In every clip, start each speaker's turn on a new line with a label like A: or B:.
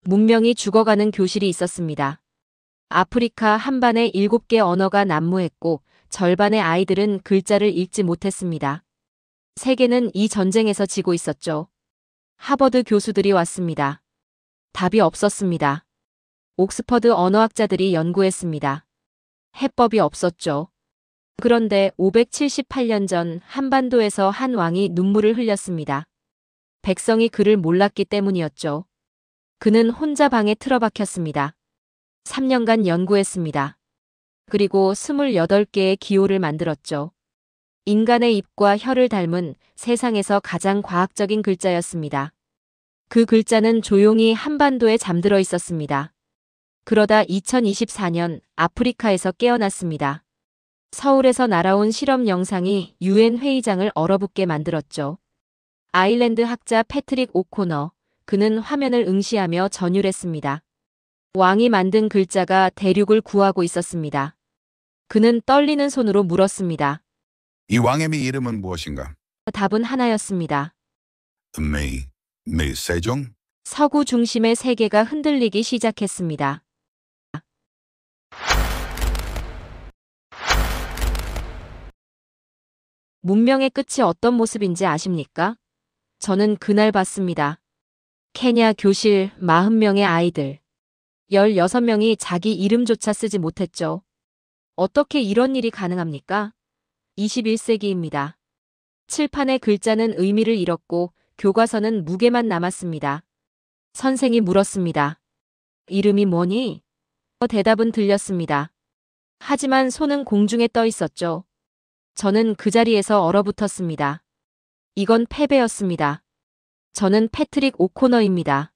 A: 문명이 죽어가는 교실이 있었습니다. 아프리카 한반에 7개 언어가 난무했고 절반의 아이들은 글자를 읽지 못했습니다. 세계는 이 전쟁에서 지고 있었죠. 하버드 교수들이 왔습니다. 답이 없었습니다. 옥스퍼드 언어학자들이 연구했습니다. 해법이 없었죠. 그런데 578년 전 한반도에서 한 왕이 눈물을 흘렸습니다. 백성이 그를 몰랐기 때문이었죠. 그는 혼자 방에 틀어박혔습니다. 3년간 연구했습니다. 그리고 28개의 기호를 만들었죠. 인간의 입과 혀를 닮은 세상에서 가장 과학적인 글자였습니다. 그 글자는 조용히 한반도에 잠들어 있었습니다. 그러다 2024년 아프리카에서 깨어났습니다. 서울에서 날아온 실험 영상이 UN 회의장을 얼어붙게 만들었죠. 아일랜드 학자 패트릭 오코너, 그는 화면을 응시하며 전율했습니다. 왕이 만든 글자가 대륙을 구하고 있었습니다. 그는 떨리는 손으로 물었습니다.
B: 이 왕의 이름은 무엇인가?
A: 답은 하나였습니다.
B: 세종?
A: 서구 중심의 세계가 흔들리기 시작했습니다. 문명의 끝이 어떤 모습인지 아십니까? 저는 그날 봤습니다. 케냐 교실 40명의 아이들. 16명이 자기 이름조차 쓰지 못했죠. 어떻게 이런 일이 가능합니까? 21세기입니다. 칠판의 글자는 의미를 잃었고 교과서는 무게만 남았습니다. 선생이 물었습니다. 이름이 뭐니? 대답은 들렸습니다. 하지만 손은 공중에 떠 있었죠. 저는 그 자리에서 얼어붙었습니다. 이건 패배였습니다. 저는 패트릭 오코너입니다.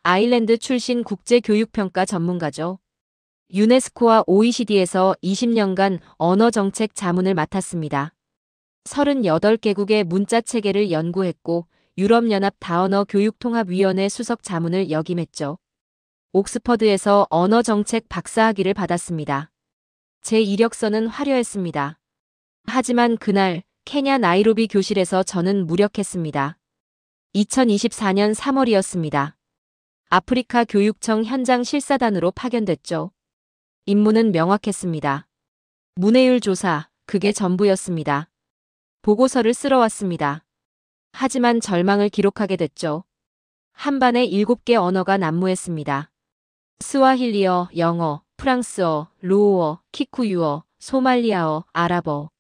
A: 아일랜드 출신 국제교육평가 전문가죠. 유네스코와 OECD에서 20년간 언어정책 자문을 맡았습니다. 38개국의 문자체계를 연구했고 유럽연합 다언어 교육통합위원회 수석 자문을 역임했죠. 옥스퍼드에서 언어정책 박사학위를 받았습니다. 제 이력서는 화려했습니다. 하지만 그날 케냐 나이로비 교실에서 저는 무력했습니다. 2024년 3월이었습니다. 아프리카 교육청 현장 실사단으로 파견됐죠. 임무는 명확했습니다. 문해율 조사, 그게 전부였습니다. 보고서를 쓰러 왔습니다. 하지만 절망을 기록하게 됐죠. 한반에 7개 언어가 난무했습니다. 스와힐리어, 영어, 프랑스어, 루오어, 키쿠유어, 소말리아어, 아랍어.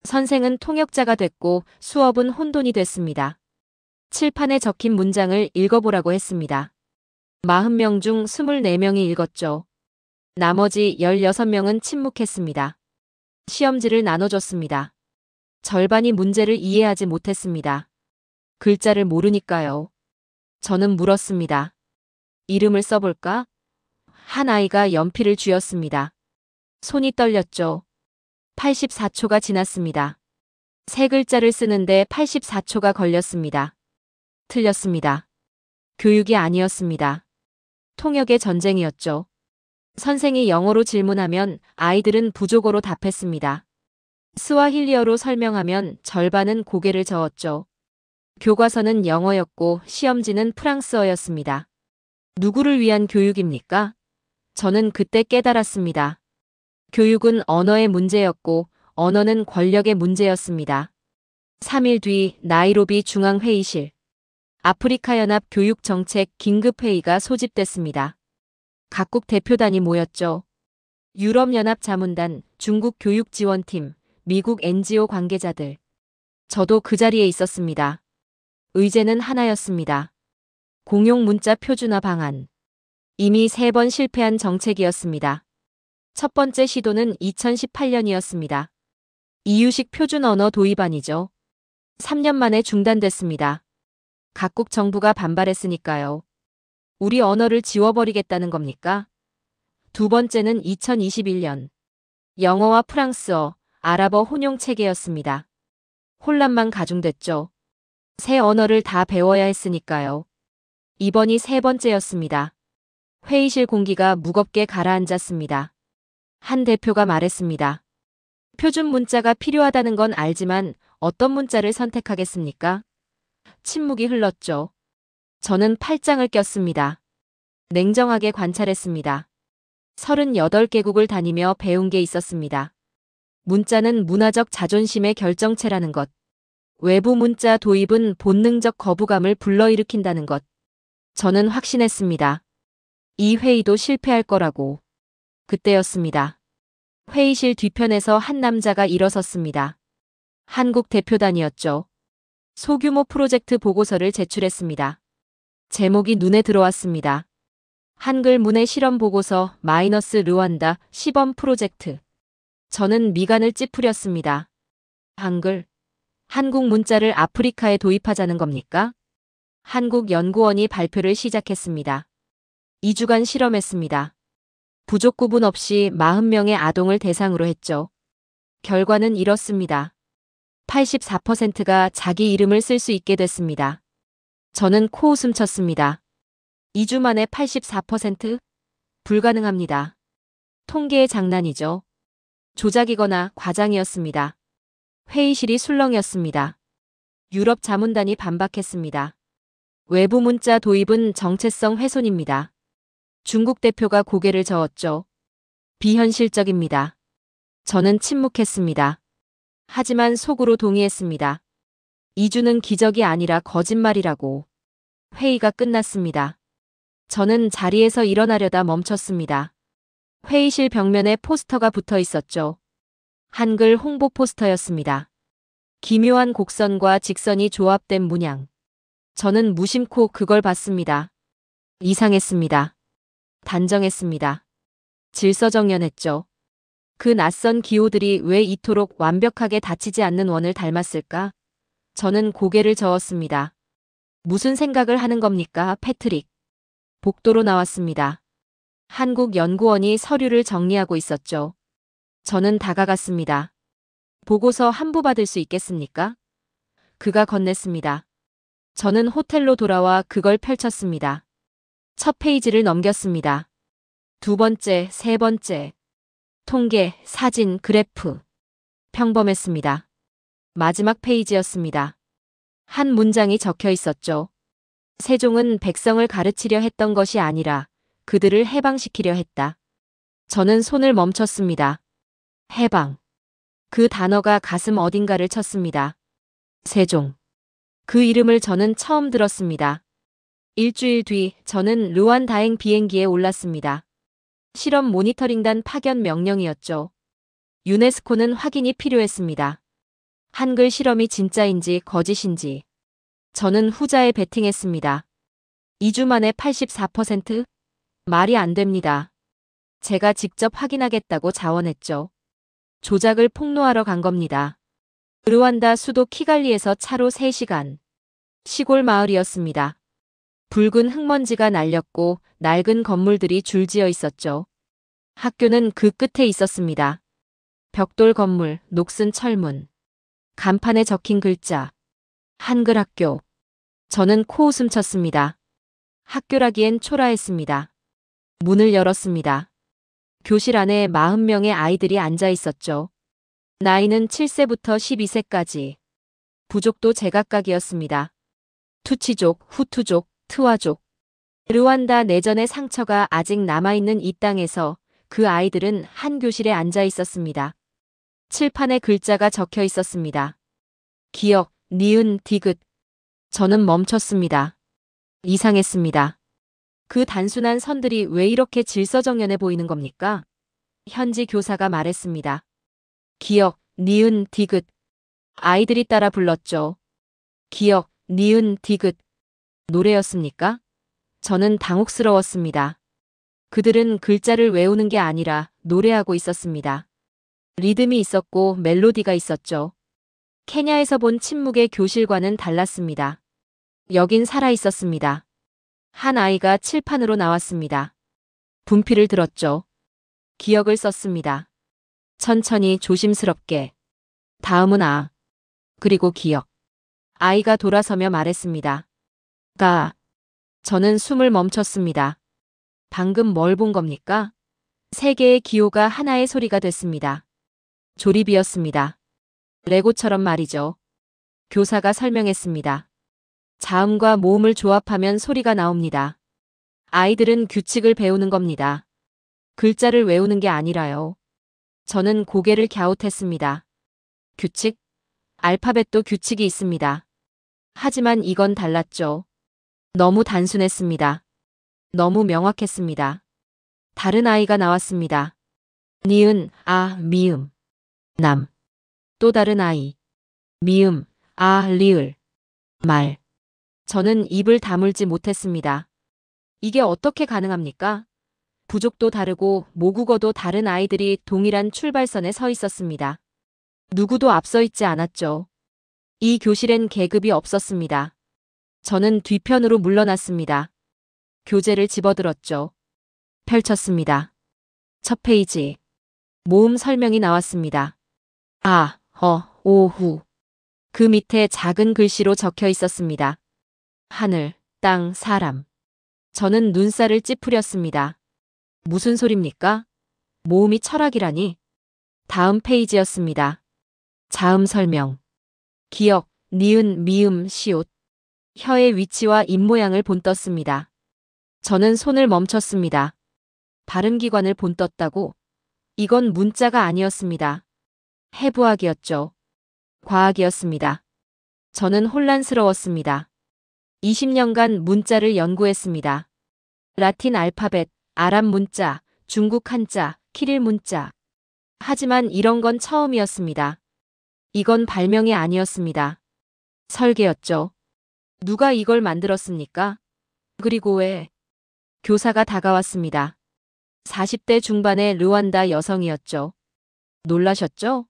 A: 선생은 통역자가 됐고 수업은 혼돈이 됐습니다. 칠판에 적힌 문장을 읽어보라고 했습니다. 40명 중 24명이 읽었죠. 나머지 16명은 침묵했습니다. 시험지를 나눠줬습니다. 절반이 문제를 이해하지 못했습니다. 글자를 모르니까요. 저는 물었습니다. 이름을 써볼까? 한 아이가 연필을 쥐었습니다. 손이 떨렸죠. 84초가 지났습니다. 세 글자를 쓰는데 84초가 걸렸습니다. 틀렸습니다. 교육이 아니었습니다. 통역의 전쟁이었죠. 선생이 영어로 질문하면 아이들은 부족어로 답했습니다. 스와힐리어로 설명하면 절반은 고개를 저었죠. 교과서는 영어였고 시험지는 프랑스어였습니다. 누구를 위한 교육입니까? 저는 그때 깨달았습니다. 교육은 언어의 문제였고 언어는 권력의 문제였습니다. 3일 뒤 나이로비 중앙회의실. 아프리카 연합 교육정책 긴급회의가 소집됐습니다. 각국 대표단이 모였죠. 유럽연합 자문단, 중국 교육지원팀, 미국 NGO 관계자들. 저도 그 자리에 있었습니다. 의제는 하나였습니다. 공용 문자 표준화 방안. 이미 3번 실패한 정책이었습니다. 첫 번째 시도는 2018년이었습니다. 이유식 표준 언어 도입안이죠. 3년 만에 중단됐습니다. 각국 정부가 반발했으니까요. 우리 언어를 지워버리겠다는 겁니까? 두 번째는 2021년. 영어와 프랑스어, 아랍어 혼용 체계였습니다. 혼란만 가중됐죠. 새 언어를 다 배워야 했으니까요. 이번이 세 번째였습니다. 회의실 공기가 무겁게 가라앉았습니다. 한 대표가 말했습니다. 표준 문자가 필요하다는 건 알지만 어떤 문자를 선택하겠습니까? 침묵이 흘렀죠. 저는 팔짱을 꼈습니다. 냉정하게 관찰했습니다. 38개국을 다니며 배운 게 있었습니다. 문자는 문화적 자존심의 결정체라는 것. 외부 문자 도입은 본능적 거부감을 불러일으킨다는 것. 저는 확신했습니다. 이 회의도 실패할 거라고. 그때였습니다. 회의실 뒤편에서 한 남자가 일어섰습니다. 한국 대표단이었죠. 소규모 프로젝트 보고서를 제출했습니다. 제목이 눈에 들어왔습니다. 한글 문해 실험 보고서 마이너스 르완다 시범 프로젝트. 저는 미간을 찌푸렸습니다. 한글. 한국 문자를 아프리카에 도입하자는 겁니까? 한국연구원이 발표를 시작했습니다. 2주간 실험했습니다. 부족 구분 없이 40명의 아동을 대상으로 했죠. 결과는 이렇습니다. 84%가 자기 이름을 쓸 수 있게 됐습니다. 저는 코웃음 쳤습니다. 2주 만에 84%? 불가능합니다. 통계의 장난이죠. 조작이거나 과장이었습니다. 회의실이 술렁이었습니다. 유럽 자문단이 반박했습니다. 외부 문자 도입은 정체성 훼손입니다. 중국 대표가 고개를 저었죠. 비현실적입니다. 저는 침묵했습니다. 하지만 속으로 동의했습니다. 2주는 기적이 아니라 거짓말이라고. 회의가 끝났습니다. 저는 자리에서 일어나려다 멈췄습니다. 회의실 벽면에 포스터가 붙어 있었죠. 한글 홍보 포스터였습니다. 기묘한 곡선과 직선이 조합된 문양. 저는 무심코 그걸 봤습니다. 이상했습니다. 단정했습니다. 질서정연했죠. 그 낯선 기호들이 왜 이토록 완벽하게 닫히지 않는 원을 닮았을까? 저는 고개를 저었습니다. 무슨 생각을 하는 겁니까, 패트릭? 복도로 나왔습니다. 한국연구원이 서류를 정리하고 있었죠. 저는 다가갔습니다. 보고서 한부 받을 수 있겠습니까? 그가 건넸습니다. 저는 호텔로 돌아와 그걸 펼쳤습니다. 첫 페이지를 넘겼습니다. 두 번째, 세 번째. 통계, 사진, 그래프. 평범했습니다. 마지막 페이지였습니다. 한 문장이 적혀 있었죠. 세종은 백성을 가르치려 했던 것이 아니라 그들을 해방시키려 했다. 저는 손을 멈췄습니다. 해방. 그 단어가 가슴 어딘가를 쳤습니다. 세종. 그 이름을 저는 처음 들었습니다. 일주일 뒤 저는 르완다행 비행기에 올랐습니다. 실험 모니터링단 파견 명령이었죠. 유네스코는 확인이 필요했습니다. 한글 실험이 진짜인지 거짓인지. 저는 후자에 베팅했습니다. 2주 만에 84%? 말이 안 됩니다. 제가 직접 확인하겠다고 자원했죠. 조작을 폭로하러 간 겁니다. 르완다 수도 키갈리에서 차로 3시간. 시골 마을이었습니다. 붉은 흙먼지가 날렸고 낡은 건물들이 줄지어 있었죠. 학교는 그 끝에 있었습니다. 벽돌 건물, 녹슨 철문. 간판에 적힌 글자. 한글 학교. 저는 코웃음 쳤습니다. 학교라기엔 초라했습니다. 문을 열었습니다. 교실 안에 40명의 아이들이 앉아 있었죠. 나이는 7세부터 12세까지. 부족도 제각각이었습니다. 투치족, 후투족, 트와족. 르완다 내전의 상처가 아직 남아있는 이 땅에서 그 아이들은 한 교실에 앉아 있었습니다. 칠판에 글자가 적혀 있었습니다. 기역, 니은, 디귿. 저는 멈췄습니다. 이상했습니다. 그 단순한 선들이 왜 이렇게 질서정연해 보이는 겁니까? 현지 교사가 말했습니다. 기역, 니은, 디귿. 아이들이 따라 불렀죠. 기역, 니은, 디귿. 노래였습니까? 저는 당혹스러웠습니다. 그들은 글자를 외우는 게 아니라 노래하고 있었습니다. 리듬이 있었고 멜로디가 있었죠. 케냐에서 본 침묵의 교실과는 달랐습니다. 여긴 살아 있었습니다. 한 아이가 칠판으로 나왔습니다. 분필을 들었죠. 기억을 썼습니다. 천천히 조심스럽게. 다음은 아. 그리고 기억. 아이가 돌아서며 말했습니다. 가. 저는 숨을 멈췄습니다. 방금 뭘 본 겁니까? 세 개의 기호가 하나의 소리가 됐습니다. 조립이었습니다. 레고처럼 말이죠. 교사가 설명했습니다. 자음과 모음을 조합하면 소리가 나옵니다. 아이들은 규칙을 배우는 겁니다. 글자를 외우는 게 아니라요. 저는 고개를 갸웃했습니다. 규칙? 알파벳도 규칙이 있습니다. 하지만 이건 달랐죠. 너무 단순했습니다. 너무 명확했습니다. 다른 아이가 나왔습니다. 니은, 아, 미음. 남. 또 다른 아이. 미음, 아, 리을. 말. 저는 입을 다물지 못했습니다. 이게 어떻게 가능합니까? 부족도 다르고 모국어도 다른 아이들이 동일한 출발선에 서 있었습니다. 누구도 앞서 있지 않았죠. 이 교실엔 계급이 없었습니다. 저는 뒤편으로 물러났습니다. 교재를 집어들었죠. 펼쳤습니다. 첫 페이지. 모음 설명이 나왔습니다. 아, 오후. 그 밑에 작은 글씨로 적혀 있었습니다. 하늘, 땅, 사람. 저는 눈살을 찌푸렸습니다. 무슨 소립니까? 모음이 철학이라니. 다음 페이지였습니다. 자음 설명. 기역, 니은, 미음, 시옷. 혀의 위치와 입모양을 본떴습니다. 저는 손을 멈췄습니다. 발음기관을 본떴다고? 이건 문자가 아니었습니다. 해부학이었죠. 과학이었습니다. 저는 혼란스러웠습니다. 20년간 문자를 연구했습니다. 라틴 알파벳, 아랍 문자, 중국 한자, 키릴 문자. 하지만 이런 건 처음이었습니다. 이건 발명이 아니었습니다. 설계였죠. 누가 이걸 만들었습니까? 그리고 왜? 교사가 다가왔습니다. 40대 중반의 르완다 여성이었죠. 놀라셨죠?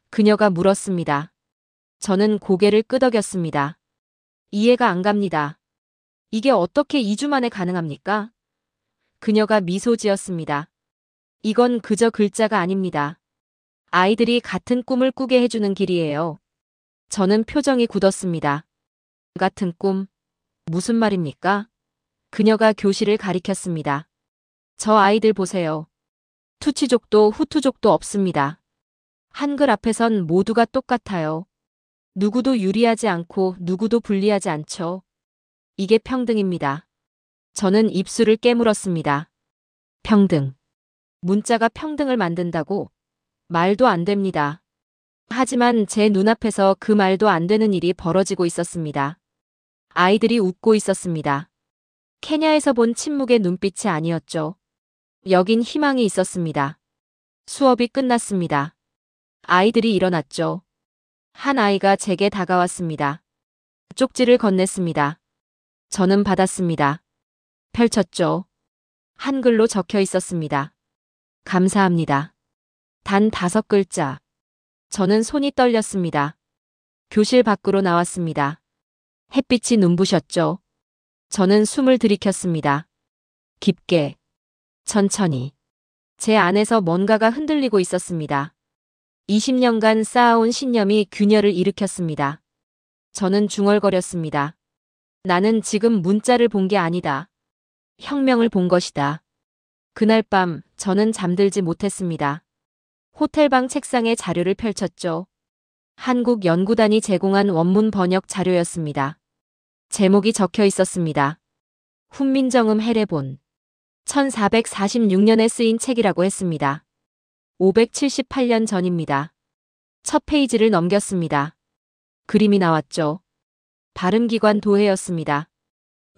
A: 그녀가 물었습니다. 저는 고개를 끄덕였습니다. 이해가 안 갑니다. 이게 어떻게 2주 만에 가능합니까? 그녀가 미소 지었습니다. 이건 그저 글자가 아닙니다. 아이들이 같은 꿈을 꾸게 해주는 길이에요. 저는 표정이 굳었습니다. 같은 꿈? 무슨 말입니까? 그녀가 교실을 가리켰습니다. 저 아이들 보세요. 투치족도 후투족도 없습니다. 한글 앞에선 모두가 똑같아요. 누구도 유리하지 않고 누구도 불리하지 않죠. 이게 평등입니다. 저는 입술을 깨물었습니다. 평등. 문자가 평등을 만든다고? 말도 안 됩니다. 하지만 제 눈앞에서 그 말도 안 되는 일이 벌어지고 있었습니다. 아이들이 웃고 있었습니다. 케냐에서 본 침묵의 눈빛이 아니었죠. 여긴 희망이 있었습니다. 수업이 끝났습니다. 아이들이 일어났죠. 한 아이가 제게 다가왔습니다. 쪽지를 건넸습니다. 저는 받았습니다. 펼쳤죠. 한글로 적혀 있었습니다. 감사합니다. 단 5글자. 저는 손이 떨렸습니다. 교실 밖으로 나왔습니다. 햇빛이 눈부셨죠. 저는 숨을 들이켰습니다. 깊게. 천천히. 제 안에서 뭔가가 흔들리고 있었습니다. 20년간 쌓아온 신념이 균열을 일으켰습니다. 저는 중얼거렸습니다. 나는 지금 문자를 본 게 아니다. 혁명을 본 것이다. 그날 밤 저는 잠들지 못했습니다. 호텔방 책상에 자료를 펼쳤죠. 한국 연구단이 제공한 원문 번역 자료였습니다. 제목이 적혀 있었습니다. 훈민정음 해례본. 1446년에 쓰인 책이라고 했습니다. 578년 전입니다. 첫 페이지를 넘겼습니다. 그림이 나왔죠. 발음기관 도해였습니다.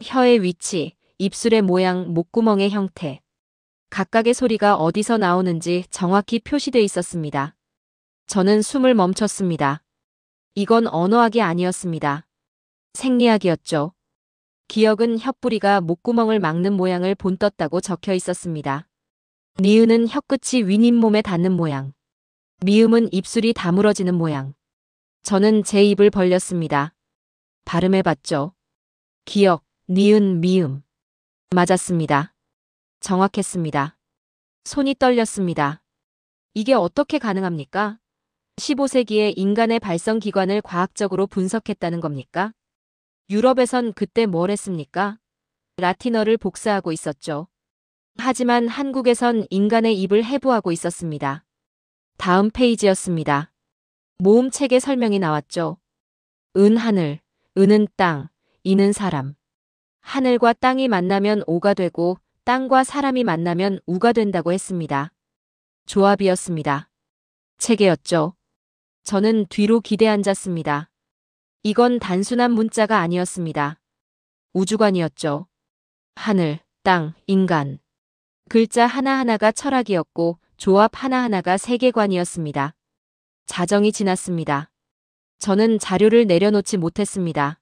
A: 혀의 위치, 입술의 모양, 목구멍의 형태. 각각의 소리가 어디서 나오는지 정확히 표시돼 있었습니다. 저는 숨을 멈췄습니다. 이건 언어학이 아니었습니다. 생리학이었죠. 기역은 혀뿌리가 목구멍을 막는 모양을 본떴다고 적혀 있었습니다. 니은은 혀끝이 윗잇몸에 닿는 모양. 미음은 입술이 다물어지는 모양. 저는 제 입을 벌렸습니다. 발음해봤죠. 기역, 니은, 미음. 맞았습니다. 정확했습니다. 손이 떨렸습니다. 이게 어떻게 가능합니까? 15세기에 인간의 발성기관을 과학적으로 분석했다는 겁니까? 유럽에선 그때 뭘 했습니까? 라틴어를 복사하고 있었죠. 하지만 한국에선 인간의 입을 해부하고 있었습니다. 다음 페이지였습니다. 모음책의 설명이 나왔죠. 은 하늘, 은은 땅, 이는 사람. 하늘과 땅이 만나면 오가 되고 땅과 사람이 만나면 우가 된다고 했습니다. 조합이었습니다. 체계였죠. 저는 뒤로 기대 앉았습니다. 이건 단순한 문자가 아니었습니다. 우주관이었죠. 하늘, 땅, 인간. 글자 하나하나가 철학이었고 조합 하나하나가 세계관이었습니다. 자정이 지났습니다. 저는 자료를 내려놓지 못했습니다.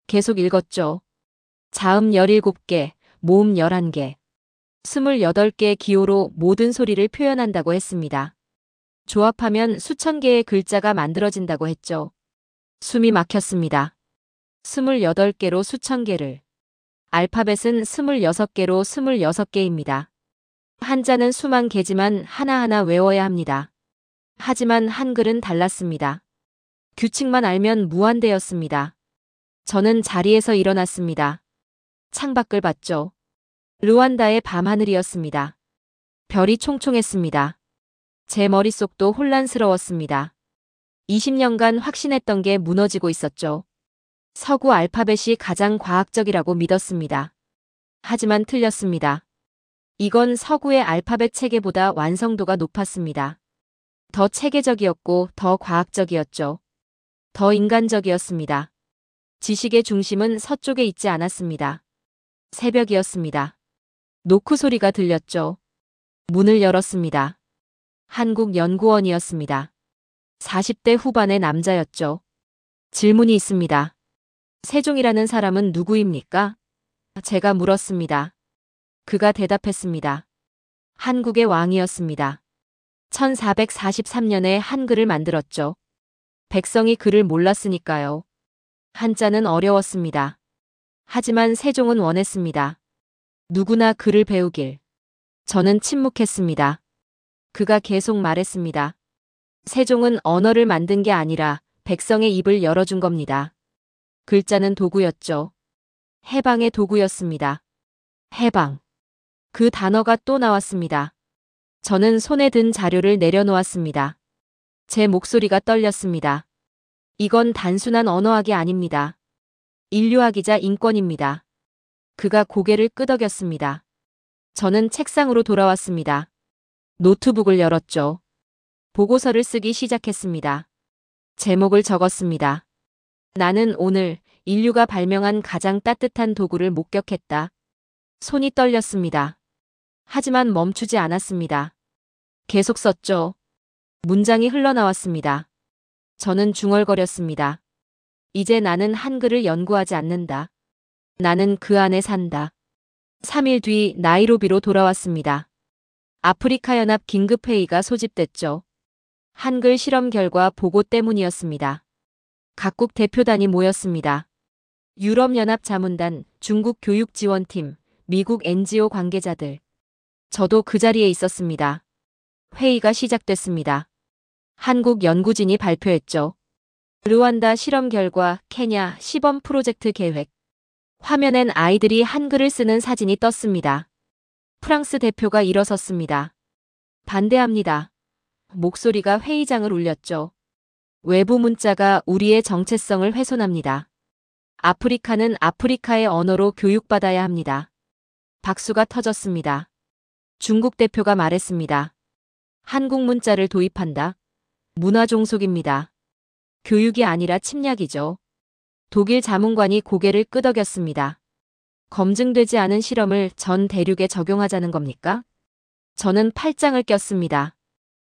A: 계속 읽었죠. 자음 17개, 모음 11개. 28개의 기호로 모든 소리를 표현한다고 했습니다. 조합하면 수천 개의 글자가 만들어진다고 했죠. 숨이 막혔습니다. 28개로 수천 개를. 알파벳은 26개로 26개입니다. 한자는 수만 개지만 하나하나 외워야 합니다. 하지만 한글은 달랐습니다. 규칙만 알면 무한대였습니다. 저는 자리에서 일어났습니다. 창밖을 봤죠. 르완다의 밤하늘이었습니다. 별이 총총했습니다. 제 머릿속도 혼란스러웠습니다. 20년간 확신했던 게 무너지고 있었죠. 서구 알파벳이 가장 과학적이라고 믿었습니다. 하지만 틀렸습니다. 이건 서구의 알파벳 체계보다 완성도가 높았습니다. 더 체계적이었고 더 과학적이었죠. 더 인간적이었습니다. 지식의 중심은 서쪽에 있지 않았습니다. 새벽이었습니다. 노크 소리가 들렸죠. 문을 열었습니다. 한국연구원이었습니다. 40대 후반의 남자였죠. 질문이 있습니다. 세종이라는 사람은 누구입니까? 제가 물었습니다. 그가 대답했습니다. 한국의 왕이었습니다. 1443년에 한글을 만들었죠. 백성이 글을 몰랐으니까요. 한자는 어려웠습니다. 하지만 세종은 원했습니다. 누구나 글을 배우길. 저는 침묵했습니다. 그가 계속 말했습니다. 세종은 언어를 만든 게 아니라 백성의 입을 열어준 겁니다. 글자는 도구였죠. 해방의 도구였습니다. 해방. 그 단어가 또 나왔습니다. 저는 손에 든 자료를 내려놓았습니다. 제 목소리가 떨렸습니다. 이건 단순한 언어학이 아닙니다. 인류학이자 인권입니다. 그가 고개를 끄덕였습니다. 저는 책상으로 돌아왔습니다. 노트북을 열었죠. 보고서를 쓰기 시작했습니다. 제목을 적었습니다. 나는 오늘 인류가 발명한 가장 따뜻한 도구를 목격했다. 손이 떨렸습니다. 하지만 멈추지 않았습니다. 계속 썼죠. 문장이 흘러나왔습니다. 저는 중얼거렸습니다. 이제 나는 한글을 연구하지 않는다. 나는 그 안에 산다. 3일 뒤 나이로비로 돌아왔습니다. 아프리카 연합 긴급회의가 소집됐죠. 한글 실험 결과 보고 때문이었습니다. 각국 대표단이 모였습니다. 유럽연합 자문단, 중국 교육지원팀, 미국 NGO 관계자들. 저도 그 자리에 있었습니다. 회의가 시작됐습니다. 한국 연구진이 발표했죠. 르완다 실험 결과, 케냐 시범 프로젝트 계획. 화면엔 아이들이 한글을 쓰는 사진이 떴습니다. 프랑스 대표가 일어섰습니다. 반대합니다. 목소리가 회의장을 울렸죠. 외부 문자가 우리의 정체성을 훼손합니다. 아프리카는 아프리카의 언어로 교육받아야 합니다. 박수가 터졌습니다. 중국 대표가 말했습니다. 한국 문자를 도입한다. 문화종속입니다. 교육이 아니라 침략이죠. 독일 자문관이 고개를 끄덕였습니다. 검증되지 않은 실험을 전 대륙에 적용하자는 겁니까? 저는 팔짱을 꼈습니다.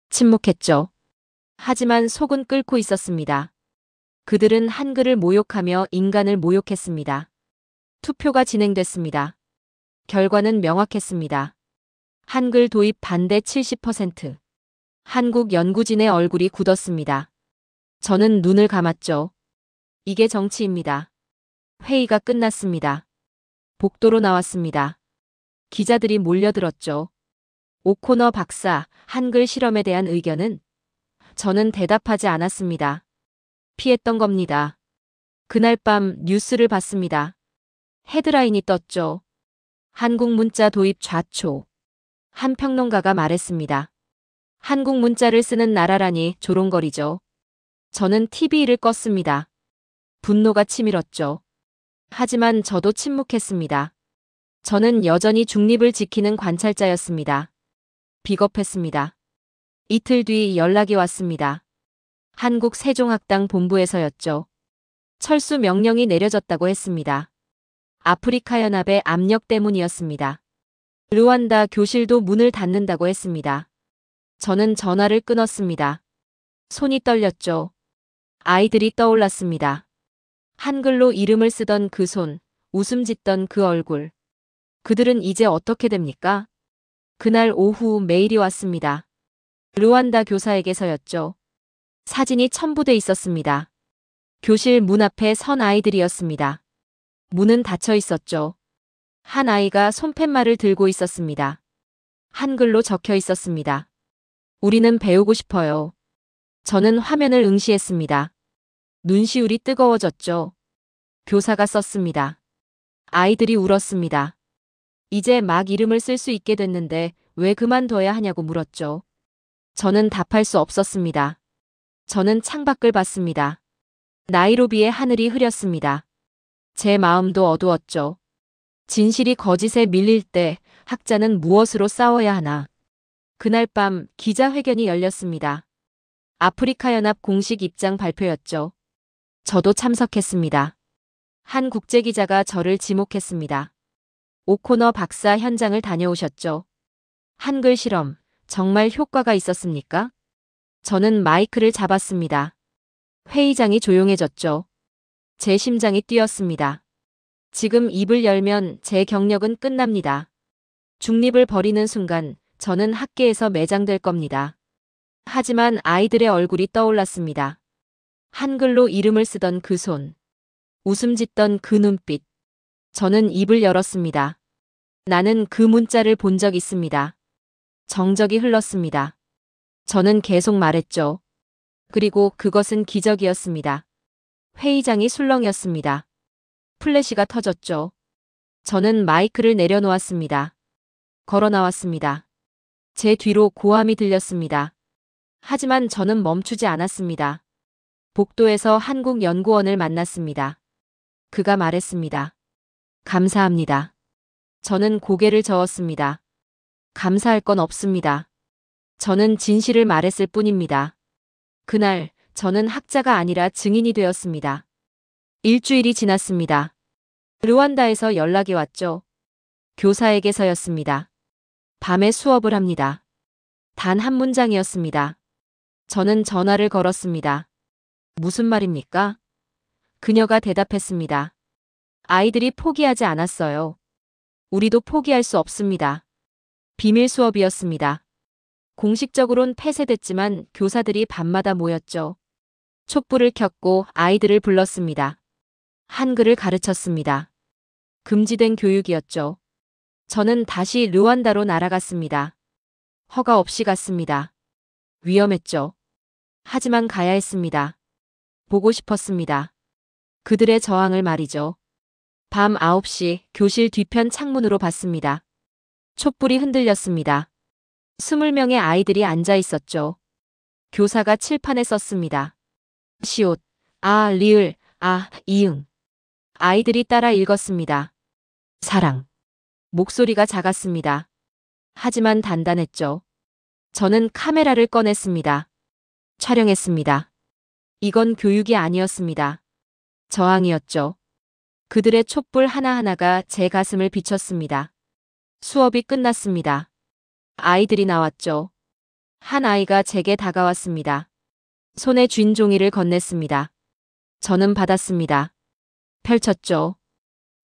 A: 침묵했죠. 하지만 속은 끓고 있었습니다. 그들은 한글을 모욕하며 인간을 모욕했습니다. 투표가 진행됐습니다. 결과는 명확했습니다. 한글 도입 반대 70%. 한국 연구진의 얼굴이 굳었습니다. 저는 눈을 감았죠. 이게 정치입니다. 회의가 끝났습니다. 복도로 나왔습니다. 기자들이 몰려들었죠. 오코너 박사, 한글 실험에 대한 의견은? 저는 대답하지 않았습니다. 피했던 겁니다. 그날 밤 뉴스를 봤습니다. 헤드라인이 떴죠. 한국 문자 도입 좌초. 한 평론가가 말했습니다. 한국 문자를 쓰는 나라라니 조롱거리죠. 저는 TV를 껐습니다. 분노가 치밀었죠. 하지만 저도 침묵했습니다. 저는 여전히 중립을 지키는 관찰자였습니다. 비겁했습니다. 이틀 뒤 연락이 왔습니다. 한국 세종학당 본부에서였죠. 철수 명령이 내려졌다고 했습니다. 아프리카 연합의 압력 때문이었습니다. 르완다 교실도 문을 닫는다고 했습니다. 저는 전화를 끊었습니다. 손이 떨렸죠. 아이들이 떠올랐습니다. 한글로 이름을 쓰던 그 손, 웃음 짓던 그 얼굴. 그들은 이제 어떻게 됩니까? 그날 오후 메일이 왔습니다. 르완다 교사에게서였죠. 사진이 첨부돼 있었습니다. 교실 문 앞에 선 아이들이었습니다. 문은 닫혀 있었죠. 한 아이가 손팻말을 들고 있었습니다. 한글로 적혀 있었습니다. 우리는 배우고 싶어요. 저는 화면을 응시했습니다. 눈시울이 뜨거워졌죠. 교사가 썼습니다. 아이들이 울었습니다. 이제 막 이름을 쓸 수 있게 됐는데 왜 그만둬야 하냐고 물었죠. 저는 답할 수 없었습니다. 저는 창밖을 봤습니다. 나이로비의 하늘이 흐렸습니다. 제 마음도 어두웠죠. 진실이 거짓에 밀릴 때 학자는 무엇으로 싸워야 하나. 그날 밤 기자회견이 열렸습니다. 아프리카 연합 공식 입장 발표였죠. 저도 참석했습니다. 한 국제기자가 저를 지목했습니다. 오코너 박사 현장을 다녀오셨죠? 한글 실험, 정말 효과가 있었습니까? 저는 마이크를 잡았습니다. 회의장이 조용해졌죠. 제 심장이 뛰었습니다. 지금 입을 열면 제 경력은 끝납니다. 중립을 버리는 순간 저는 학계에서 매장될 겁니다. 하지만 아이들의 얼굴이 떠올랐습니다. 한글로 이름을 쓰던 그 손. 웃음 짓던 그 눈빛. 저는 입을 열었습니다. 나는 그 문자를 본 적 있습니다. 정적이 흘렀습니다. 저는 계속 말했죠. 그리고 그것은 기적이었습니다. 회의장이 술렁이었습니다. 플래시가 터졌죠. 저는 마이크를 내려놓았습니다. 걸어 나왔습니다. 제 뒤로 고함이 들렸습니다. 하지만 저는 멈추지 않았습니다. 복도에서 한국연구원을 만났습니다. 그가 말했습니다. 감사합니다. 저는 고개를 저었습니다. 감사할 건 없습니다. 저는 진실을 말했을 뿐입니다. 그날 저는 학자가 아니라 증인이 되었습니다. 일주일이 지났습니다. 르완다에서 연락이 왔죠. 교사에게서였습니다. 밤에 수업을 합니다. 단 한 문장이었습니다. 저는 전화를 걸었습니다. 무슨 말입니까? 그녀가 대답했습니다. 아이들이 포기하지 않았어요. 우리도 포기할 수 없습니다. 비밀 수업이었습니다. 공식적으론 폐쇄됐지만 교사들이 밤마다 모였죠. 촛불을 켰고 아이들을 불렀습니다. 한글을 가르쳤습니다. 금지된 교육이었죠. 저는 다시 르완다로 날아갔습니다. 허가 없이 갔습니다. 위험했죠. 하지만 가야 했습니다. 보고 싶었습니다. 그들의 저항을 말이죠. 밤 9시 교실 뒤편 창문으로 봤습니다. 촛불이 흔들렸습니다. 20명의 아이들이 앉아 있었죠. 교사가 칠판에 썼습니다. 시옷, 아, 리을, 아, 이응. 아이들이 따라 읽었습니다. 사랑. 목소리가 작았습니다. 하지만 단단했죠. 저는 카메라를 꺼냈습니다. 촬영했습니다. 이건 교육이 아니었습니다. 저항이었죠. 그들의 촛불 하나하나가 제 가슴을 비췄습니다. 수업이 끝났습니다. 아이들이 나왔죠. 한 아이가 제게 다가왔습니다. 손에 쥔 종이를 건넸습니다. 저는 받았습니다. 펼쳤죠.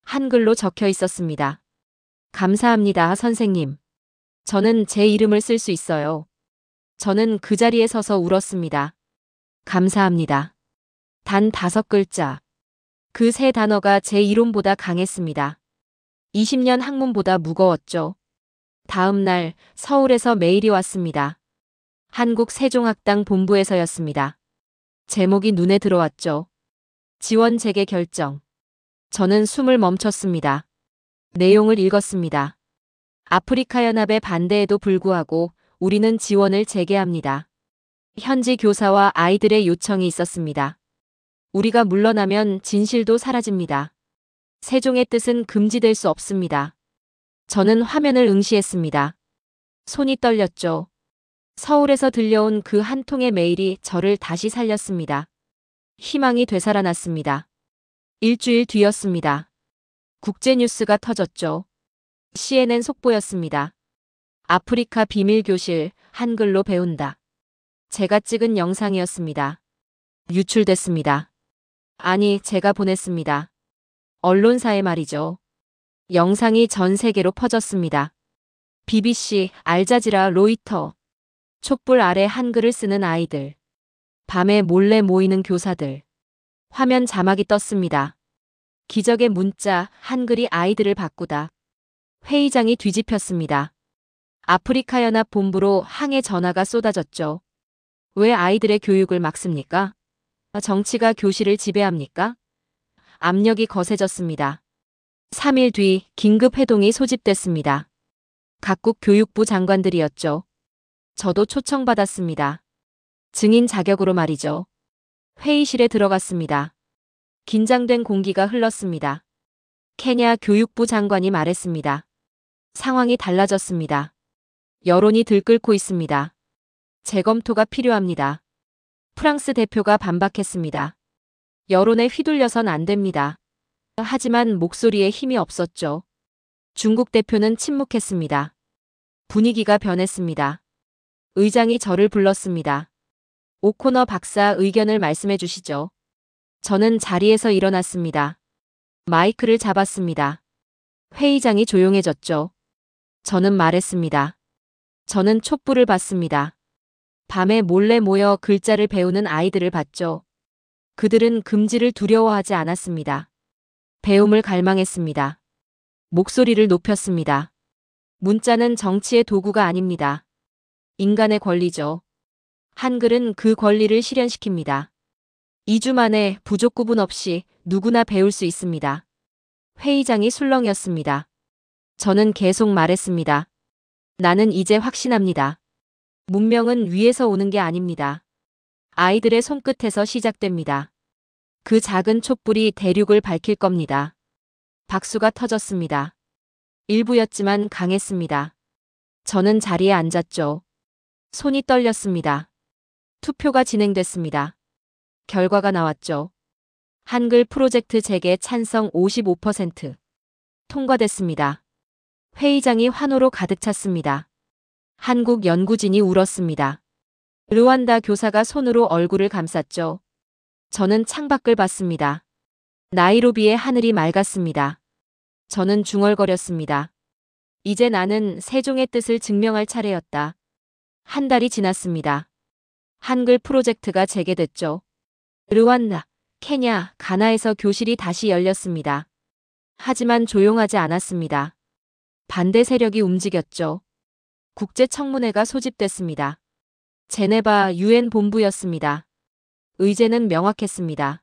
A: 한글로 적혀 있었습니다. 감사합니다, 선생님. 저는 제 이름을 쓸 수 있어요. 저는 그 자리에 서서 울었습니다. 감사합니다. 단 5글자. 그 세 단어가 제 이론보다 강했습니다. 20년 학문보다 무거웠죠. 다음 날 서울에서 메일이 왔습니다. 한국 세종학당 본부에서였습니다. 제목이 눈에 들어왔죠. 지원 재개 결정. 저는 숨을 멈췄습니다. 내용을 읽었습니다. 아프리카 연합의 반대에도 불구하고 우리는 지원을 재개합니다. 현지 교사와 아이들의 요청이 있었습니다. 우리가 물러나면 진실도 사라집니다. 세종의 뜻은 금지될 수 없습니다. 저는 화면을 응시했습니다. 손이 떨렸죠. 서울에서 들려온 그 한 통의 메일이 저를 다시 살렸습니다. 희망이 되살아났습니다. 일주일 뒤였습니다. 국제뉴스가 터졌죠. CNN 속보였습니다. 아프리카 비밀교실, 한글로 배운다. 제가 찍은 영상이었습니다. 유출됐습니다. 아니, 제가 보냈습니다. 언론사에 말이죠. 영상이 전 세계로 퍼졌습니다. BBC, 알자지라, 로이터. 촛불 아래 한글을 쓰는 아이들. 밤에 몰래 모이는 교사들. 화면 자막이 떴습니다. 기적의 문자, 한글이 아이들을 바꾸다. 회의장이 뒤집혔습니다. 아프리카 연합 본부로 항해 전화가 쏟아졌죠. 왜 아이들의 교육을 막습니까? 정치가 교실을 지배합니까? 압력이 거세졌습니다. 3일 뒤 긴급 회동이 소집됐습니다. 각국 교육부 장관들이었죠. 저도 초청받았습니다. 증인 자격으로 말이죠. 회의실에 들어갔습니다. 긴장된 공기가 흘렀습니다. 케냐 교육부 장관이 말했습니다. 상황이 달라졌습니다. 여론이 들끓고 있습니다. 재검토가 필요합니다. 프랑스 대표가 반박했습니다. 여론에 휘둘려선 안 됩니다. 하지만 목소리에 힘이 없었죠. 중국 대표는 침묵했습니다. 분위기가 변했습니다. 의장이 저를 불렀습니다. 오코너 박사 의견을 말씀해 주시죠. 저는 자리에서 일어났습니다. 마이크를 잡았습니다. 회의장이 조용해졌죠. 저는 말했습니다. 저는 촛불을 봤습니다. 밤에 몰래 모여 글자를 배우는 아이들을 봤죠. 그들은 금지를 두려워하지 않았습니다. 배움을 갈망했습니다. 목소리를 높였습니다. 문자는 정치의 도구가 아닙니다. 인간의 권리죠. 한글은 그 권리를 실현시킵니다. 2주 만에 부족 구분 없이 누구나 배울 수 있습니다. 회의장이 술렁이었습니다. 저는 계속 말했습니다. 나는 이제 확신합니다. 문명은 위에서 오는 게 아닙니다. 아이들의 손끝에서 시작됩니다. 그 작은 촛불이 대륙을 밝힐 겁니다. 박수가 터졌습니다. 일부였지만 강했습니다. 저는 자리에 앉았죠. 손이 떨렸습니다. 투표가 진행됐습니다. 결과가 나왔죠. 한글 프로젝트 재개 찬성 55%. 통과됐습니다. 회의장이 환호로 가득 찼습니다. 한국 연구진이 울었습니다. 르완다 교사가 손으로 얼굴을 감쌌죠. 저는 창밖을 봤습니다. 나이로비의 하늘이 맑았습니다. 저는 중얼거렸습니다. 이제 나는 세종의 뜻을 증명할 차례였다. 한 달이 지났습니다. 한글 프로젝트가 재개됐죠. 르완다, 케냐, 가나에서 교실이 다시 열렸습니다. 하지만 조용하지 않았습니다. 반대 세력이 움직였죠. 국제청문회가 소집됐습니다. 제네바 유엔 본부였습니다. 의제는 명확했습니다.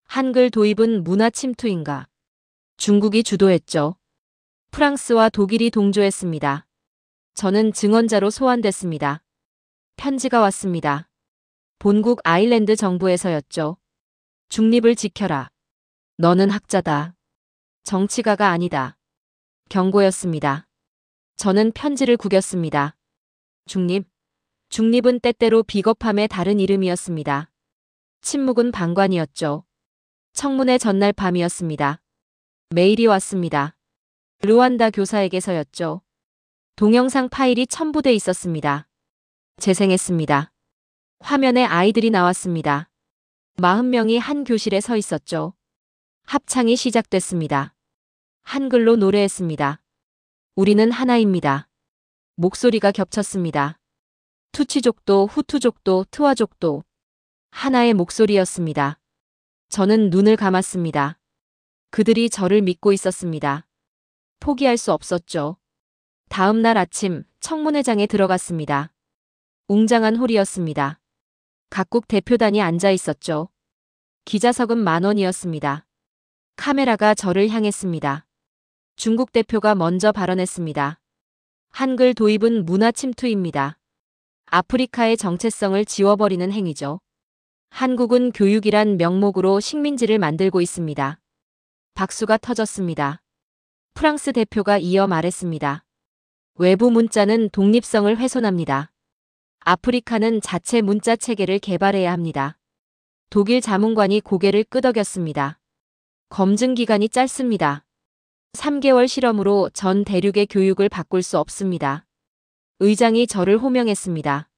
A: 한글 도입은 문화 침투인가? 중국이 주도했죠. 프랑스와 독일이 동조했습니다. 저는 증언자로 소환됐습니다. 편지가 왔습니다. 본국 아일랜드 정부에서였죠. 중립을 지켜라. 너는 학자다. 정치가가 아니다. 경고였습니다. 저는 편지를 구겼습니다. 중립. 중립은 때때로 비겁함의 다른 이름이었습니다. 침묵은 방관이었죠. 청문회 전날 밤이었습니다. 메일이 왔습니다. 르완다 교사에게서였죠. 동영상 파일이 첨부돼 있었습니다. 재생했습니다. 화면에 아이들이 나왔습니다. 40명이 한 교실에 서 있었죠. 합창이 시작됐습니다. 한글로 노래했습니다. 우리는 하나입니다. 목소리가 겹쳤습니다. 투치족도 후투족도 트와족도 하나의 목소리였습니다. 저는 눈을 감았습니다. 그들이 저를 믿고 있었습니다. 포기할 수 없었죠. 다음 날 아침 청문회장에 들어갔습니다. 웅장한 홀이었습니다. 각국 대표단이 앉아 있었죠. 기자석은 10,000원이었습니다. 카메라가 저를 향했습니다. 중국 대표가 먼저 발언했습니다. 한글 도입은 문화 침투입니다. 아프리카의 정체성을 지워버리는 행위죠. 한국은 교육이란 명목으로 식민지를 만들고 있습니다. 박수가 터졌습니다. 프랑스 대표가 이어 말했습니다. 외부 문자는 독립성을 훼손합니다. 아프리카는 자체 문자 체계를 개발해야 합니다. 독일 자문관이 고개를 끄덕였습니다. 검증 기간이 짧습니다. 3개월 실험으로 전 대륙의 교육을 바꿀 수 없습니다. 의장이 저를 호명했습니다.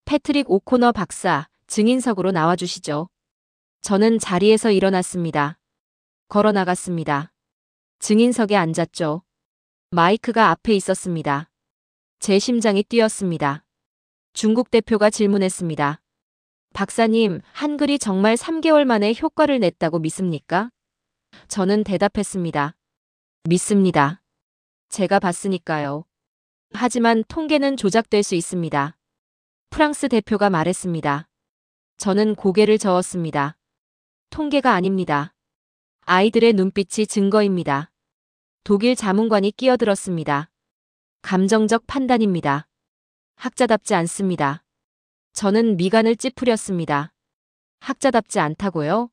A: 패트릭 오코너 박사, 증인석으로 나와주시죠. 저는 자리에서 일어났습니다. 걸어 나갔습니다. 증인석에 앉았죠. 마이크가 앞에 있었습니다. 제 심장이 뛰었습니다. 중국 대표가 질문했습니다. 박사님, 한글이 정말 3개월 만에 효과를 냈다고 믿습니까? 저는 대답했습니다. 믿습니다. 제가 봤으니까요. 하지만 통계는 조작될 수 있습니다. 프랑스 대표가 말했습니다. 저는 고개를 저었습니다. 통계가 아닙니다. 아이들의 눈빛이 증거입니다. 독일 자문관이 끼어들었습니다. 감정적 판단입니다. 학자답지 않습니다. 저는 미간을 찌푸렸습니다. 학자답지 않다고요?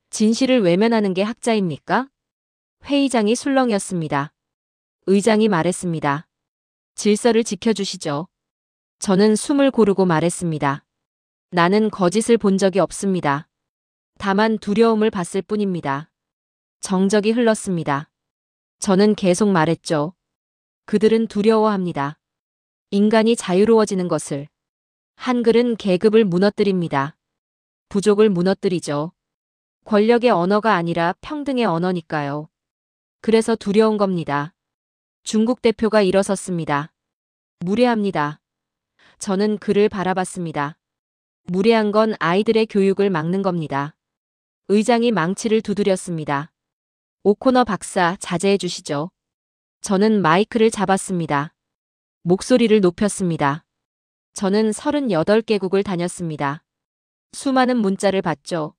A: 진실을 외면하는 게 학자입니까? 회의장이 술렁였습니다. 의장이 말했습니다. 질서를 지켜주시죠. 저는 숨을 고르고 말했습니다. 나는 거짓을 본 적이 없습니다. 다만 두려움을 봤을 뿐입니다. 정적이 흘렀습니다. 저는 계속 말했죠. 그들은 두려워합니다. 인간이 자유로워지는 것을. 한글은 계급을 무너뜨립니다. 부족을 무너뜨리죠. 권력의 언어가 아니라 평등의 언어니까요. 그래서 두려운 겁니다. 중국 대표가 일어섰습니다. 무례합니다. 저는 그를 바라봤습니다. 무례한 건 아이들의 교육을 막는 겁니다. 의장이 망치를 두드렸습니다. 오코너 박사, 자제해 주시죠. 저는 마이크를 잡았습니다. 목소리를 높였습니다. 저는 38개국을 다녔습니다. 수많은 문자를 봤죠.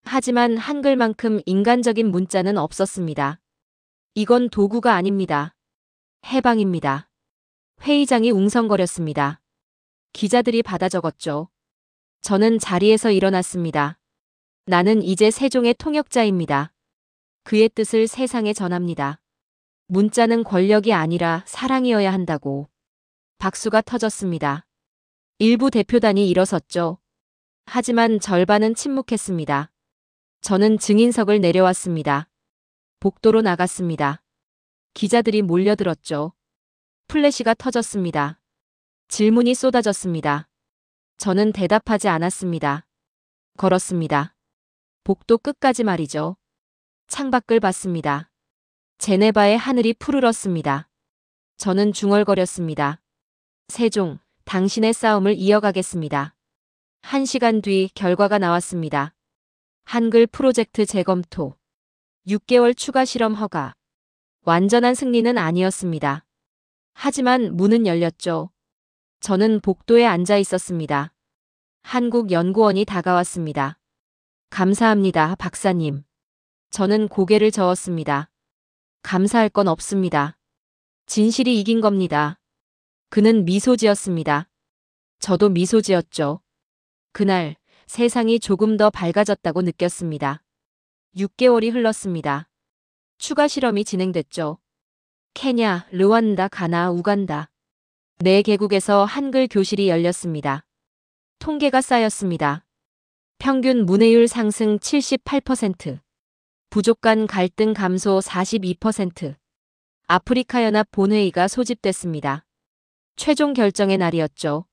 A: 하지만 한글만큼 인간적인 문자는 없었습니다. 이건 도구가 아닙니다. 해방입니다. 회의장이 웅성거렸습니다. 기자들이 받아 적었죠. 저는 자리에서 일어났습니다. 나는 이제 세종의 통역자입니다. 그의 뜻을 세상에 전합니다. 문자는 권력이 아니라 사랑이어야 한다고. 박수가 터졌습니다. 일부 대표단이 일어섰죠. 하지만 절반은 침묵했습니다. 저는 증인석을 내려왔습니다. 복도로 나갔습니다. 기자들이 몰려들었죠. 플래시가 터졌습니다. 질문이 쏟아졌습니다. 저는 대답하지 않았습니다. 걸었습니다. 복도 끝까지 말이죠. 창밖을 봤습니다. 제네바의 하늘이 푸르렀습니다. 저는 중얼거렸습니다. 세종, 당신의 싸움을 이어가겠습니다. 1시간 뒤 결과가 나왔습니다. 한글 프로젝트 재검토. 6개월 추가 실험 허가. 완전한 승리는 아니었습니다. 하지만 문은 열렸죠. 저는 복도에 앉아 있었습니다. 한국연구원이 다가왔습니다. 감사합니다, 박사님. 저는 고개를 저었습니다. 감사할 건 없습니다. 진실이 이긴 겁니다. 그는 미소 지었습니다. 저도 미소 지었죠. 그날 세상이 조금 더 밝아졌다고 느꼈습니다. 6개월이 흘렀습니다. 추가 실험이 진행됐죠. 케냐, 르완다, 가나, 우간다. 4개국에서 한글 교실이 열렸습니다. 통계가 쌓였습니다. 평균 문해율 상승 78%. 부족 간 갈등 감소 42%. 아프리카 연합 본회의가 소집됐습니다. 최종 결정의 날이었죠.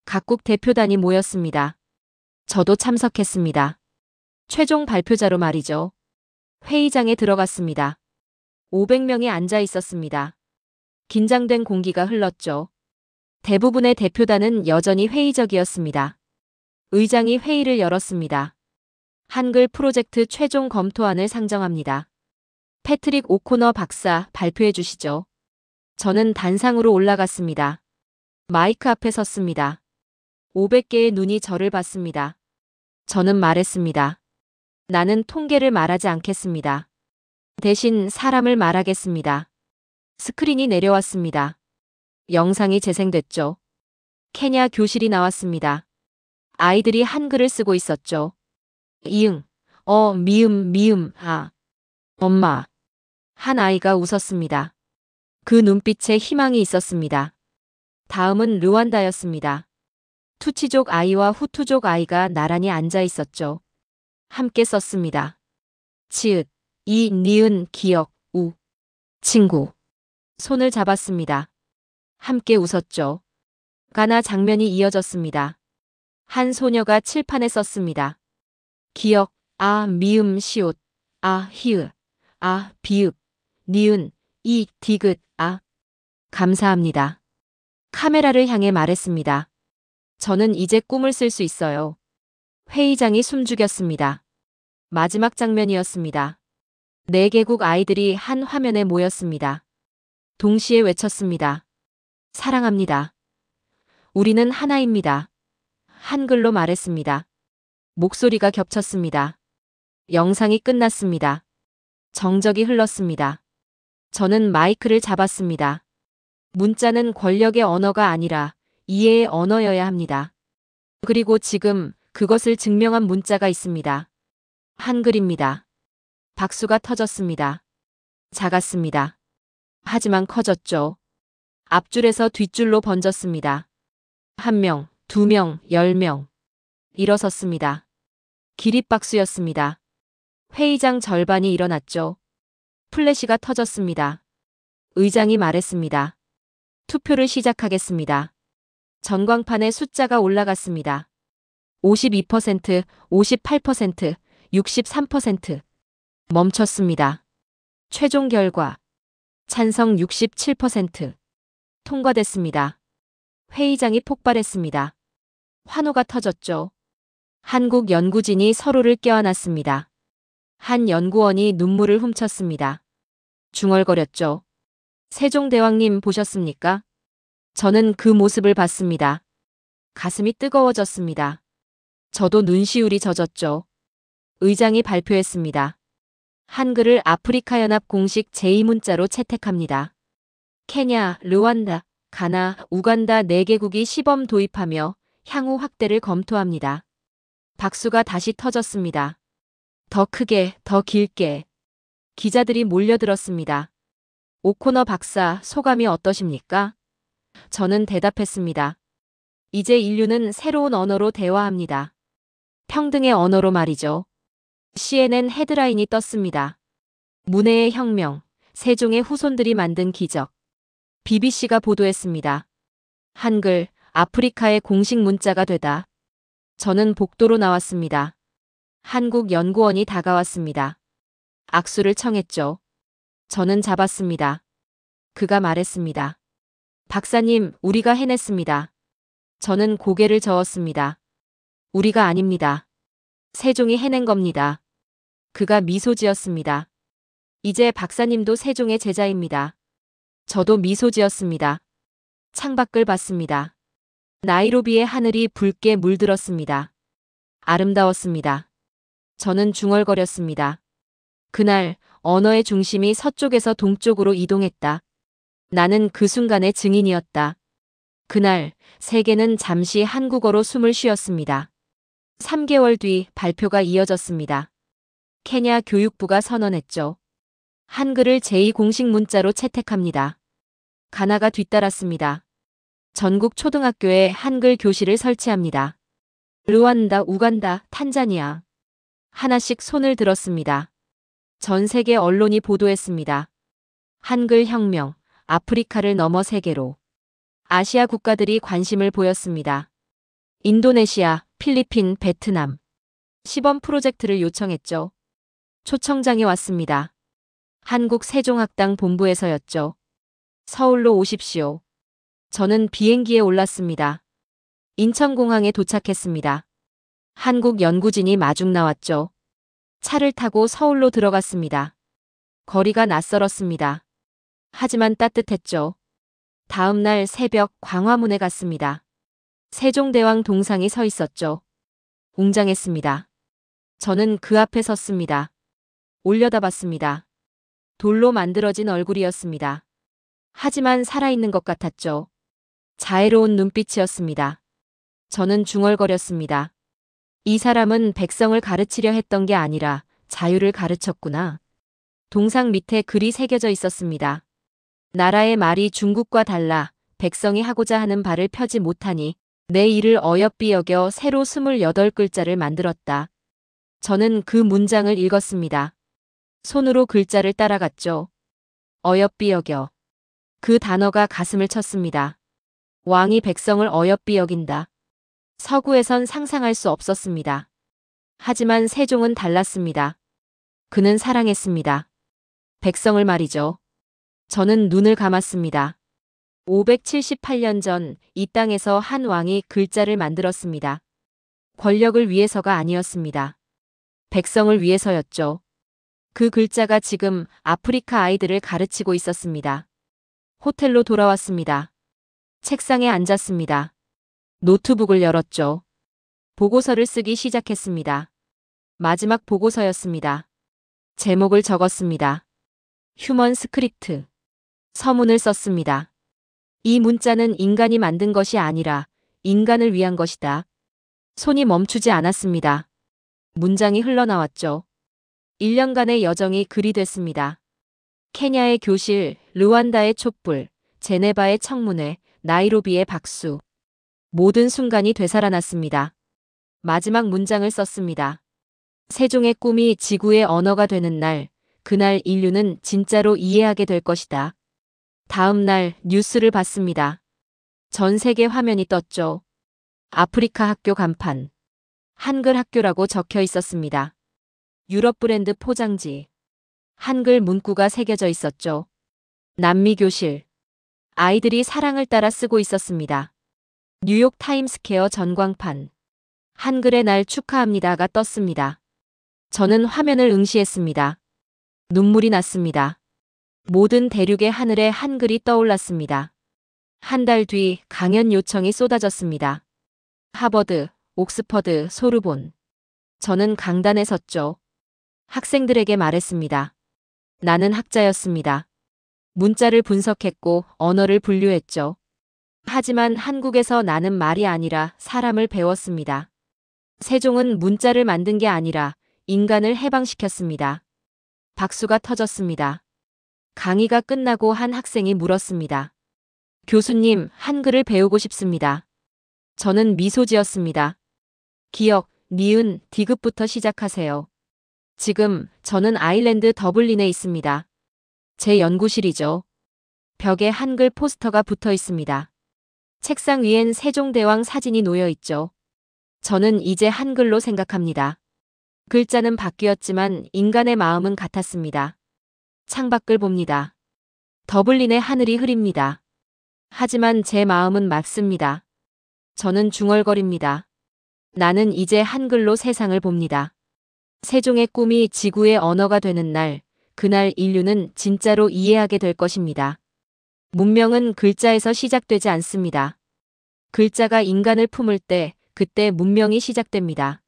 A: 각국 대표단이 모였습니다. 저도 참석했습니다. 최종 발표자로 말이죠. 회의장에 들어갔습니다. 500명이 앉아 있었습니다. 긴장된 공기가 흘렀죠. 대부분의 대표단은 여전히 회의적이었습니다. 의장이 회의를 열었습니다. 한글 프로젝트 최종 검토안을 상정합니다. 패트릭 오코너 박사, 발표해 주시죠. 저는 단상으로 올라갔습니다. 마이크 앞에 섰습니다. 500개의 눈이 저를 봤습니다. 저는 말했습니다. 나는 통계를 말하지 않겠습니다. 대신 사람을 말하겠습니다. 스크린이 내려왔습니다. 영상이 재생됐죠. 케냐 교실이 나왔습니다. 아이들이 한글을 쓰고 있었죠. 이응, 미음, 아. 엄마. 한 아이가 웃었습니다. 그 눈빛에 희망이 있었습니다. 다음은 르완다였습니다. 투치족 아이와 후투족 아이가 나란히 앉아 있었죠. 함께 썼습니다. 치읓, 이, 니은, 기역, 우. 친구. 손을 잡았습니다. 함께 웃었죠. 가나 장면이 이어졌습니다. 한 소녀가 칠판에 썼습니다. 기역, 아, 미음, 시옷, 아, 히읗, 아, 비읍, 니은, 이, 디귿, 아. 감사합니다. 카메라를 향해 말했습니다. 저는 이제 꿈을 쓸 수 있어요. 회의장이 숨죽였습니다. 마지막 장면이었습니다. 4개국 아이들이 한 화면에 모였습니다. 동시에 외쳤습니다. 사랑합니다. 우리는 하나입니다. 한글로 말했습니다. 목소리가 겹쳤습니다. 영상이 끝났습니다. 정적이 흘렀습니다. 저는 마이크를 잡았습니다. 문자는 권력의 언어가 아니라 이해의 언어여야 합니다. 그리고 지금 그것을 증명한 문자가 있습니다. 한글입니다. 박수가 터졌습니다. 작았습니다. 하지만 커졌죠. 앞줄에서 뒷줄로 번졌습니다. 1명, 2명, 10명. 일어섰습니다. 기립박수였습니다. 회의장 절반이 일어났죠. 플래시가 터졌습니다. 의장이 말했습니다. 투표를 시작하겠습니다. 전광판에 숫자가 올라갔습니다. 52%, 58%, 63%. 멈췄습니다. 최종 결과. 찬성 67%. 통과됐습니다. 회의장이 폭발했습니다. 환호가 터졌죠. 한국 연구진이 서로를 껴안았습니다. 한 연구원이 눈물을 훔쳤습니다. 중얼거렸죠. 세종대왕님 보셨습니까? 저는 그 모습을 봤습니다. 가슴이 뜨거워졌습니다. 저도 눈시울이 젖었죠. 의장이 발표했습니다. 한글을 아프리카 연합 공식 제2문자로 채택합니다. 케냐, 르완다, 가나, 우간다 4개국이 시범 도입하며 향후 확대를 검토합니다. 박수가 다시 터졌습니다. 더 크게, 더 길게. 기자들이 몰려들었습니다. 오코너 박사, 소감이 어떠십니까? 저는 대답했습니다. 이제 인류는 새로운 언어로 대화합니다. 평등의 언어로 말이죠. CNN 헤드라인이 떴습니다. 문해의 혁명, 세종의 후손들이 만든 기적. BBC가 보도했습니다. 한글, 아프리카의 공식 문자가 되다. 저는 복도로 나왔습니다. 한국 연구원이 다가왔습니다. 악수를 청했죠. 저는 잡았습니다. 그가 말했습니다. 박사님, 우리가 해냈습니다. 저는 고개를 저었습니다. 우리가 아닙니다. 세종이 해낸 겁니다. 그가 미소 지었습니다. 이제 박사님도 세종의 제자입니다. 저도 미소 지었습니다. 창밖을 봤습니다. 나이로비의 하늘이 붉게 물들었습니다. 아름다웠습니다. 저는 중얼거렸습니다. 그날 언어의 중심이 서쪽에서 동쪽으로 이동했다. 나는 그 순간의 증인이었다. 그날 세계는 잠시 한국어로 숨을 쉬었습니다. 3개월 뒤 발표가 이어졌습니다. 케냐 교육부가 선언했죠. 한글을 제2공식 문자로 채택합니다. 가나가 뒤따랐습니다. 전국 초등학교에 한글 교실을 설치합니다. 르완다, 우간다, 탄자니아. 하나씩 손을 들었습니다. 전 세계 언론이 보도했습니다. 한글 혁명, 아프리카를 넘어 세계로. 아시아 국가들이 관심을 보였습니다. 인도네시아, 필리핀, 베트남. 시범 프로젝트를 요청했죠. 초청장이 왔습니다. 한국 세종학당 본부에서였죠. 서울로 오십시오. 저는 비행기에 올랐습니다. 인천공항에 도착했습니다. 한국 연구진이 마중 나왔죠. 차를 타고 서울로 들어갔습니다. 거리가 낯설었습니다. 하지만 따뜻했죠. 다음 날 새벽 광화문에 갔습니다. 세종대왕 동상이 서 있었죠. 웅장했습니다. 저는 그 앞에 섰습니다. 올려다봤습니다. 돌로 만들어진 얼굴이었습니다. 하지만 살아있는 것 같았죠. 자애로운 눈빛이었습니다. 저는 중얼거렸습니다. 이 사람은 백성을 가르치려 했던 게 아니라 자유를 가르쳤구나. 동상 밑에 글이 새겨져 있었습니다. 나라의 말이 중국과 달라 백성이 하고자 하는 바를 펴지 못하니 내 일을 어여삐 여겨 새로 28글자를 만들었다. 저는 그 문장을 읽었습니다. 손으로 글자를 따라갔죠. 어여삐 여겨. 그 단어가 가슴을 쳤습니다. 왕이 백성을 어여삐 여긴다. 서구에선 상상할 수 없었습니다. 하지만 세종은 달랐습니다. 그는 사랑했습니다. 백성을 말이죠. 저는 눈을 감았습니다. 578년 전 이 땅에서 한 왕이 글자를 만들었습니다. 권력을 위해서가 아니었습니다. 백성을 위해서였죠. 그 글자가 지금 아프리카 아이들을 가르치고 있었습니다. 호텔로 돌아왔습니다. 책상에 앉았습니다. 노트북을 열었죠. 보고서를 쓰기 시작했습니다. 마지막 보고서였습니다. 제목을 적었습니다. 휴먼 스크립트. 서문을 썼습니다. 이 문자는 인간이 만든 것이 아니라 인간을 위한 것이다. 손이 멈추지 않았습니다. 문장이 흘러나왔죠. 1년간의 여정이 글이 됐습니다. 케냐의 교실, 르완다의 촛불, 제네바의 청문회, 나이로비의 박수. 모든 순간이 되살아났습니다. 마지막 문장을 썼습니다. 세종의 꿈이 지구의 언어가 되는 날, 그날 인류는 진짜로 이해하게 될 것이다. 다음 날 뉴스를 봤습니다. 전 세계 화면이 떴죠. 아프리카 학교 간판. 한글 학교라고 적혀 있었습니다. 유럽 브랜드 포장지. 한글 문구가 새겨져 있었죠. 남미 교실. 아이들이 사랑을 따라 쓰고 있었습니다. 뉴욕 타임스퀘어 전광판. 한글의 날 축하합니다가 떴습니다. 저는 화면을 응시했습니다. 눈물이 났습니다. 모든 대륙의 하늘에 한글이 떠올랐습니다. 한 달 뒤 강연 요청이 쏟아졌습니다. 하버드, 옥스퍼드, 소르본. 저는 강단에 섰죠. 학생들에게 말했습니다. 나는 학자였습니다. 문자를 분석했고 언어를 분류했죠. 하지만 한국에서 나는 말이 아니라 사람을 배웠습니다. 세종은 문자를 만든 게 아니라 인간을 해방시켰습니다. 박수가 터졌습니다. 강의가 끝나고 한 학생이 물었습니다. 교수님, 한글을 배우고 싶습니다. 저는 미소 지었습니다. 기억, 니은, 디귿부터 시작하세요. 지금 저는 아일랜드 더블린에 있습니다. 제 연구실이죠. 벽에 한글 포스터가 붙어 있습니다. 책상 위엔 세종대왕 사진이 놓여 있죠. 저는 이제 한글로 생각합니다. 글자는 바뀌었지만 인간의 마음은 같았습니다. 창밖을 봅니다. 더블린의 하늘이 흐립니다. 하지만 제 마음은 맑습니다. 저는 중얼거립니다. 나는 이제 한글로 세상을 봅니다. 세종의 꿈이 지구의 언어가 되는 날, 그날 인류는 진짜로 이해하게 될 것입니다. 문명은 글자에서 시작되지 않습니다. 글자가 인간을 품을 때, 그때 문명이 시작됩니다.